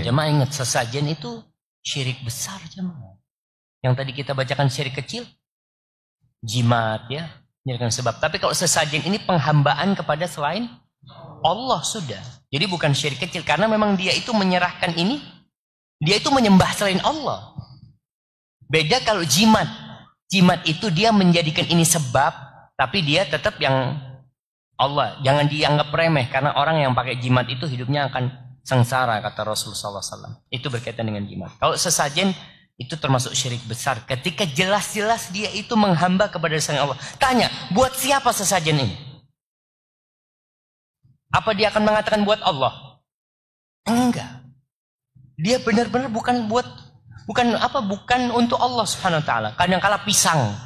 Jemaah ingat, sesajen itu syirik besar jemaah. Yang tadi kita bacakan syirik kecil, jimat ya, menjadikan sebab. Tapi kalau sesajen ini penghambaan kepada selain Allah sudah. Jadi bukan syirik kecil, karena memang dia itu menyerahkan ini, dia itu menyembah selain Allah. Beda kalau jimat. Jimat itu dia menjadikan ini sebab, tapi dia tetap yang Allah. Jangan dianggap remeh, karena orang yang pakai jimat itu hidupnya akan sengsara, kata Rasulullah SAW. Itu berkaitan dengan jimat. Kalau sesajen, itu termasuk syirik besar. Ketika jelas-jelas dia itu menghamba kepada selain Allah. Tanya, buat siapa sesajen ini? Apa dia akan mengatakan buat Allah? Enggak. Dia benar-benar bukan untuk Allah Subhanahu wa taala. Kadang-kala pisang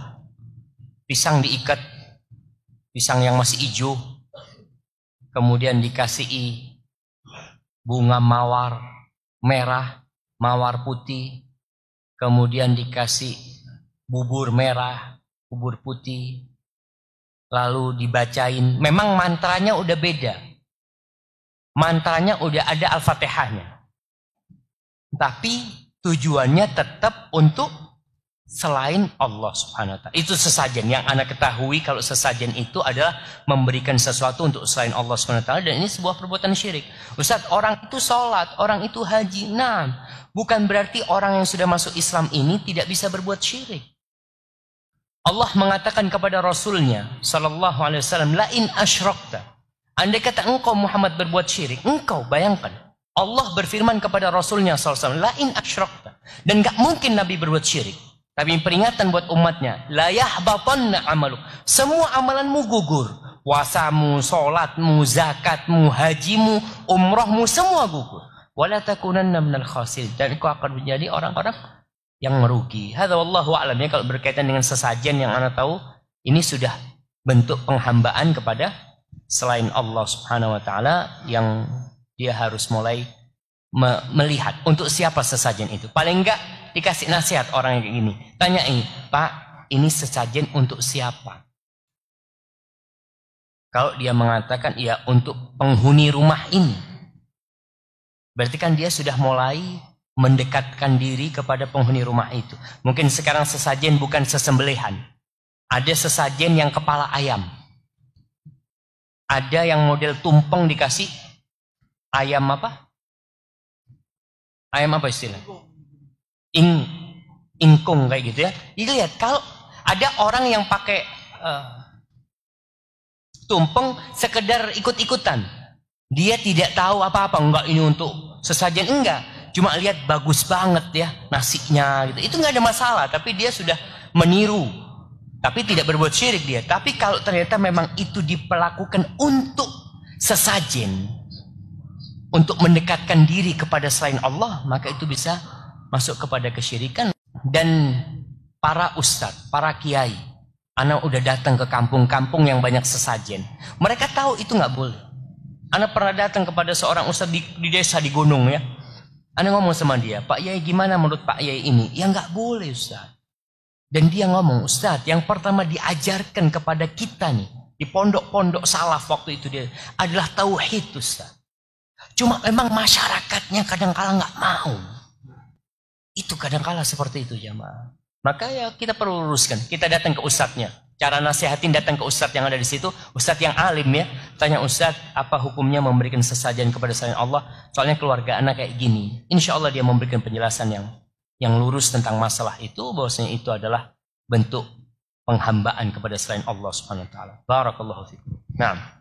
diikat, pisang yang masih hijau, kemudian dikasih bunga mawar merah, mawar putih, kemudian dikasih bubur merah, bubur putih, lalu dibacain. Memang mantranya udah beda. Mantranya udah ada Al-Fatihahnya. Tapi tujuannya tetap untuk selain Allah Subhanahu wa taala. Itu sesajen yang Anda ketahui. Kalau sesajen itu adalah memberikan sesuatu untuk selain Allah Subhanahu wa taala, dan ini sebuah perbuatan syirik. Ustaz, orang itu sholat, orang itu haji. Nah, bukan berarti orang yang sudah masuk Islam ini tidak bisa berbuat syirik. Allah mengatakan kepada Rasulnya sallallahu alaihi wasallam, la in asyrakta. Andai kata engkau Muhammad berbuat syirik, engkau bayangkan. Allah berfirman kepada Rasulnya sallallahu alaihi wasallam, la in asyrakta. Dan gak mungkin Nabi berbuat syirik. Tapi peringatan buat umatnya, la yahbatanna amaluk. Semua amalanmu gugur. Puasamu, sholatmu, zakatmu, hajimu, umrohmu, semua gugur. Wala takunanna minal khasirin. Dan kau akan menjadi orang-orang yang merugi. Hadza wallahu a'lam. Ya, kalau berkaitan dengan sesajen yang Anda tahu, ini sudah bentuk penghambaan kepada selain Allah Subhanahu wa taala, yang dia harus mulai melihat untuk siapa sesajen itu. Paling enggak dikasih nasihat orang yang kayak gini. Tanyain, Pak, ini sesajen untuk siapa? Kalau dia mengatakan iya untuk penghuni rumah ini, berarti kan dia sudah mulai mendekatkan diri kepada penghuni rumah itu. Mungkin sekarang sesajen bukan sesembelihan. Ada sesajen yang kepala ayam. Ada yang model tumpeng dikasih ayam apa? Ayam apa istilahnya? Ingkung kayak gitu ya. Jadi lihat, kalau ada orang yang pakai tumpeng sekedar ikut-ikutan, dia tidak tahu apa-apa. Enggak, ini untuk sesajen, enggak. Cuma lihat bagus banget ya nasinya gitu. Itu enggak ada masalah, tapi dia sudah meniru. Tapi tidak berbuat syirik dia. Tapi kalau ternyata memang itu diperlakukan untuk sesajen, untuk mendekatkan diri kepada selain Allah, maka itu bisa masuk kepada kesyirikan. Dan para ustadz, para kiai, Ana udah datang ke kampung-kampung yang banyak sesajen. Mereka tahu itu nggak boleh. Ana pernah datang kepada seorang ustadz di desa di gunung ya. Ana ngomong sama dia, Pak Yai, gimana menurut Pak Yai ini? Ya nggak boleh ustadz. Dan dia ngomong, ustadz, yang pertama diajarkan kepada kita nih di pondok-pondok salaf waktu itu dia adalah tauhid ustadz. Cuma memang masyarakatnya kadang-kala nggak mau. Itu kadang-kala seperti itu jamaah. Maka ya kita perlu luruskan. Kita datang ke ustadznya. Cara nasihatin datang ke ustadz yang ada di situ. Ustadz yang alim ya. Tanya ustadz, apa hukumnya memberikan sesajen kepada selain Allah? Soalnya keluarga anak kayak gini. Insya Allah dia memberikan penjelasan yang lurus tentang masalah itu. Bahwasanya itu adalah bentuk penghambaan kepada selain Allah Subhanahu wa taala. Barakallahu fikum. Naam.